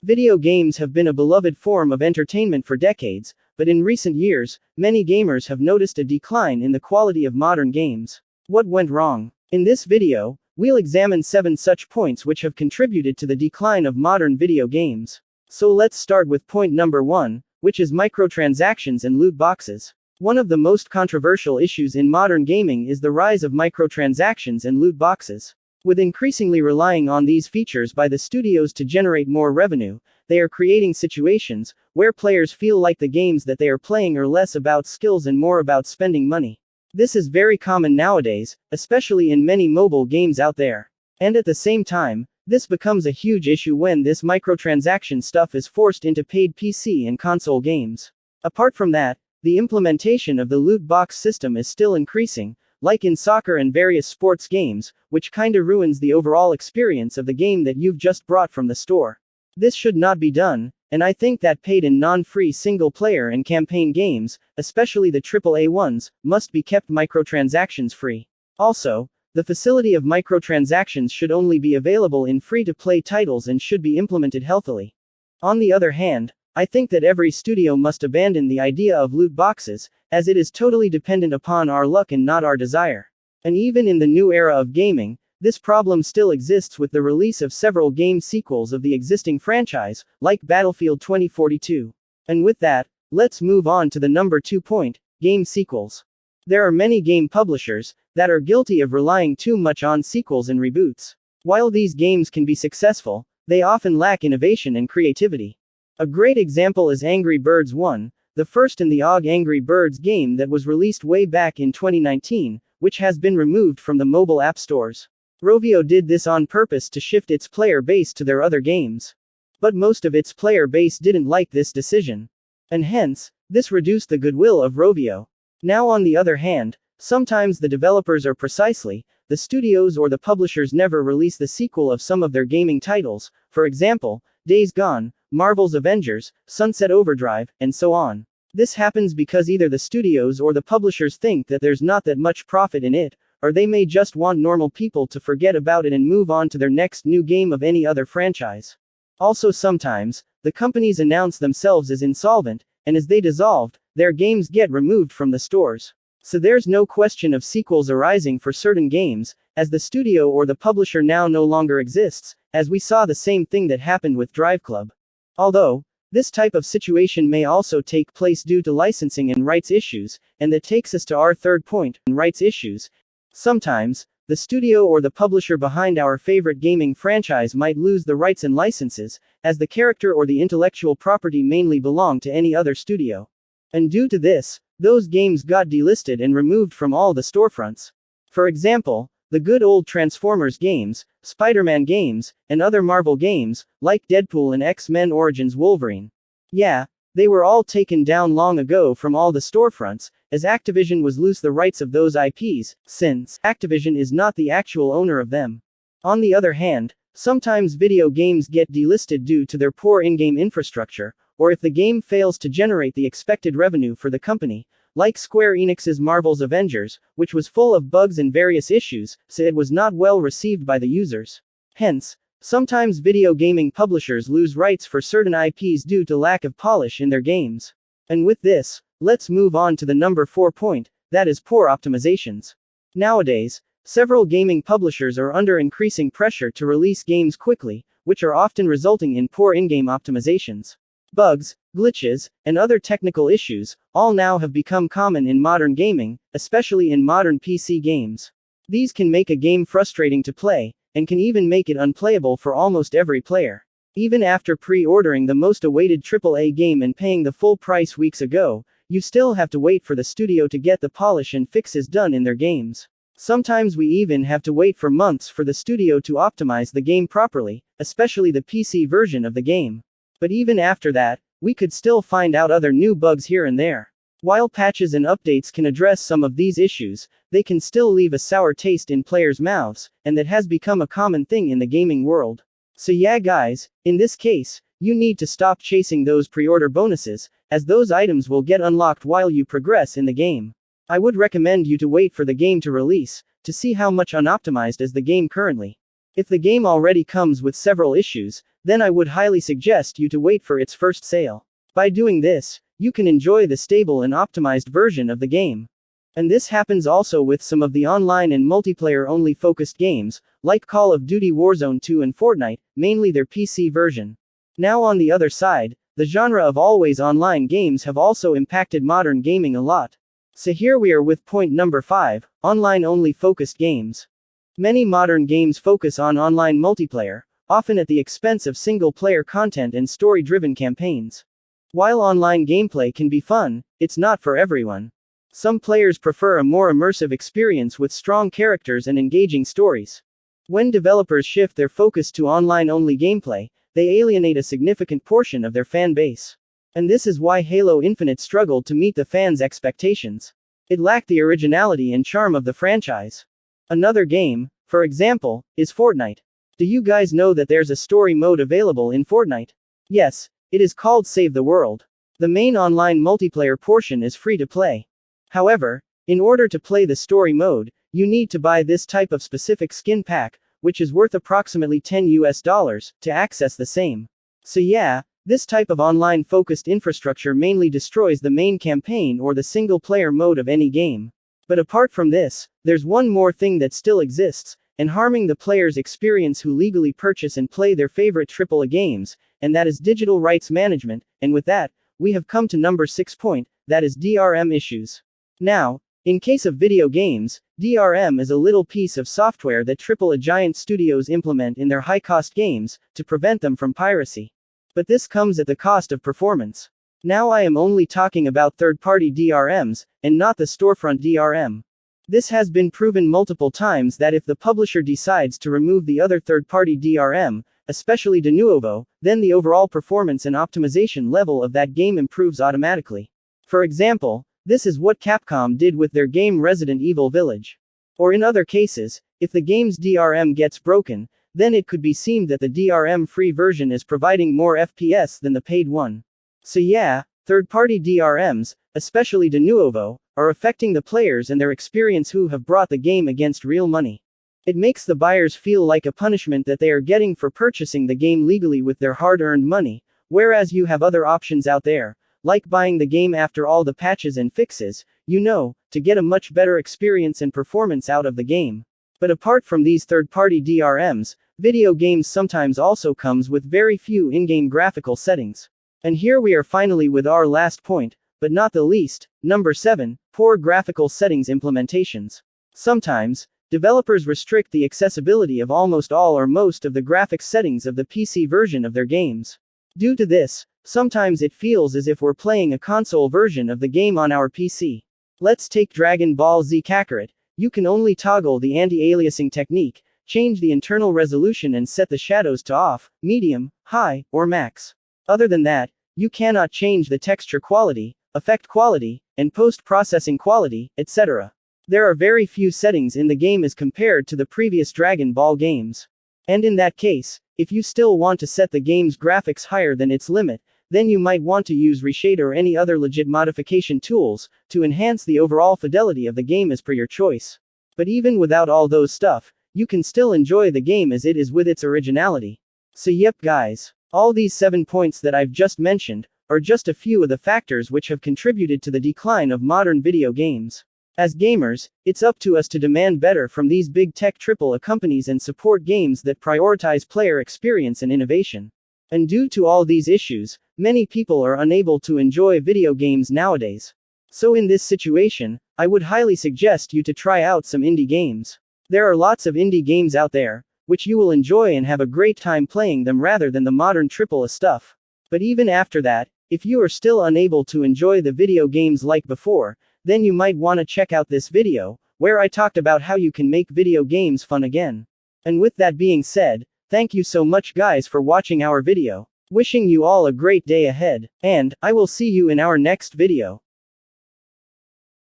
Video games have been a beloved form of entertainment for decades, but in recent years, many gamers have noticed a decline in the quality of modern games. What went wrong? In this video, we'll examine 7 such points which have contributed to the decline of modern video games. So let's start with point number 1, which is microtransactions and loot boxes. One of the most controversial issues in modern gaming is the rise of microtransactions and loot boxes. With increasingly relying on these features by the studios to generate more revenue, they are creating situations where players feel like the games that they are playing are less about skills and more about spending money. This is very common nowadays, especially in many mobile games out there. And at the same time, this becomes a huge issue when this microtransaction stuff is forced into paid PC and console games. Apart from that, the implementation of the loot box system is still increasing, like in soccer and various sports games, which kinda ruins the overall experience of the game that you've just brought from the store. This should not be done, and I think that paid and non-free single-player and campaign games, especially the AAA ones, must be kept microtransactions free. Also, the facility of microtransactions should only be available in free-to-play titles and should be implemented healthily. On the other hand, I think that every studio must abandon the idea of loot boxes, as it is totally dependent upon our luck and not our desire. And even in the new era of gaming, this problem still exists with the release of several game sequels of the existing franchise, like Battlefield 2042. And with that, let's move on to the number 2 point, game sequels. There are many game publishers that are guilty of relying too much on sequels and reboots. While these games can be successful, they often lack innovation and creativity. A great example is Angry Birds 1, the first in the OG Angry Birds game that was released way back in 2019, which has been removed from the mobile app stores. Rovio did this on purpose to shift its player base to their other games. But most of its player base didn't like this decision. And hence, this reduced the goodwill of Rovio. Now on the other hand, sometimes the developers or precisely, the studios or the publishers never release the sequel of some of their gaming titles, for example, Days Gone, Marvel's Avengers, Sunset Overdrive, and so on. This happens because either the studios or the publishers think that there's not that much profit in it, or they may just want normal people to forget about it and move on to their next new game of any other franchise. Also sometimes, the companies announce themselves as insolvent, and as they dissolved, their games get removed from the stores. So there's no question of sequels arising for certain games, as the studio or the publisher now no longer exists, as we saw the same thing that happened with Drive Club. Although, this type of situation may also take place due to licensing and rights issues, and that takes us to our third point, rights issues. Sometimes, the studio or the publisher behind our favorite gaming franchise might lose the rights and licenses, as the character or the intellectual property mainly belong to any other studio. And due to this, those games got delisted and removed from all the storefronts. For example, the good old Transformers games, Spider-Man games, and other Marvel games, like Deadpool and X-Men Origins Wolverine. Yeah, they were all taken down long ago from all the storefronts, as Activision was lose the rights of those IPs, since Activision is not the actual owner of them. On the other hand, sometimes video games get delisted due to their poor in-game infrastructure, or if the game fails to generate the expected revenue for the company, like Square Enix's Marvel's Avengers, which was full of bugs and various issues, so it was not well received by the users. Hence, sometimes video gaming publishers lose rights for certain IPs due to lack of polish in their games. And with this, let's move on to the number 4 point, that is poor optimizations. Nowadays, several gaming publishers are under increasing pressure to release games quickly, which are often resulting in poor in-game optimizations. Bugs, glitches, and other technical issues, all now have become common in modern gaming, especially in modern PC games. These can make a game frustrating to play, and can even make it unplayable for almost every player. Even after pre-ordering the most awaited AAA game and paying the full price weeks ago, you still have to wait for the studio to get the polish and fixes done in their games. Sometimes we even have to wait for months for the studio to optimize the game properly, especially the PC version of the game. But even after that, we could still find out other new bugs here and there. While patches and updates can address some of these issues, they can still leave a sour taste in players' mouths, and that has become a common thing in the gaming world. So yeah guys, in this case, you need to stop chasing those pre-order bonuses, as those items will get unlocked while you progress in the game. I would recommend you to wait for the game to release, to see how much unoptimized is the game currently. If the game already comes with several issues, then I would highly suggest you to wait for its first sale. By doing this, you can enjoy the stable and optimized version of the game. And this happens also with some of the online and multiplayer-only focused games, like Call of Duty Warzone 2 and Fortnite, mainly their PC version. Now on the other side, the genre of always online games have also impacted modern gaming a lot. So here we are with point number 5, online-only focused games. Many modern games focus on online multiplayer, often at the expense of single-player content and story-driven campaigns. While online gameplay can be fun, it's not for everyone. Some players prefer a more immersive experience with strong characters and engaging stories. When developers shift their focus to online-only gameplay, they alienate a significant portion of their fan base. And this is why Halo Infinite struggled to meet the fans' expectations. It lacked the originality and charm of the franchise. Another game, for example, is Fortnite. Do you guys know that there's a story mode available in Fortnite? Yes, it is called Save the World. The main online multiplayer portion is free to play. However, in order to play the story mode, you need to buy this type of specific skin pack, which is worth approximately $10 to access the same. So yeah, this type of online-focused infrastructure mainly destroys the main campaign or the single-player mode of any game. But apart from this, there's one more thing that still exists, and harming the player's experience who legally purchase and play their favorite AAA games, and that is digital rights management, and with that, we have come to number 6 point, that is DRM issues. Now, in case of video games, DRM is a little piece of software that AAA giant studios implement in their high-cost games, to prevent them from piracy. But this comes at the cost of performance. Now I am only talking about third-party DRMs, and not the storefront DRM. This has been proven multiple times that if the publisher decides to remove the other third-party DRM, especially de novo, then the overall performance and optimization level of that game improves automatically. For example, this is what Capcom did with their game Resident Evil Village. Or in other cases, if the game's DRM gets broken, then it could be seen that the DRM-free version is providing more FPS than the paid one. So yeah, third-party DRMs, especially de novo, are affecting the players and their experience who have brought the game against real money. It makes the buyers feel like a punishment that they are getting for purchasing the game legally with their hard-earned money, whereas you have other options out there, like buying the game after all the patches and fixes, to get a much better experience and performance out of the game. But apart from these third-party DRMs, video games sometimes also comes with very few in-game graphical settings. And here we are finally with our last point, but not the least, number 7, poor graphical settings implementations. Sometimes, developers restrict the accessibility of almost all or most of the graphics settings of the PC version of their games. Due to this, sometimes it feels as if we're playing a console version of the game on our PC. Let's take Dragon Ball Z Kakarot. You can only toggle the anti-aliasing technique, change the internal resolution and set the shadows to off, medium, high, or max. Other than that, you cannot change the texture quality, effect quality, and post-processing quality, etc. There are very few settings in the game as compared to the previous Dragon Ball games. And in that case, if you still want to set the game's graphics higher than its limit, then you might want to use Reshade or any other legit modification tools, to enhance the overall fidelity of the game as per your choice. But even without all those stuff, you can still enjoy the game as it is with its originality. So yep guys, all these 7 points that I've just mentioned, are just a few of the factors which have contributed to the decline of modern video games. As gamers, it's up to us to demand better from these big tech AAA companies and support games that prioritize player experience and innovation. And due to all these issues, many people are unable to enjoy video games nowadays. So in this situation, I would highly suggest you to try out some indie games. There are lots of indie games out there, which you will enjoy and have a great time playing them rather than the modern AAA stuff. But even after that, if you are still unable to enjoy the video games like before, then you might want to check out this video, where I talked about how you can make video games fun again. And with that being said, thank you so much guys for watching our video. Wishing you all a great day ahead, and I will see you in our next video.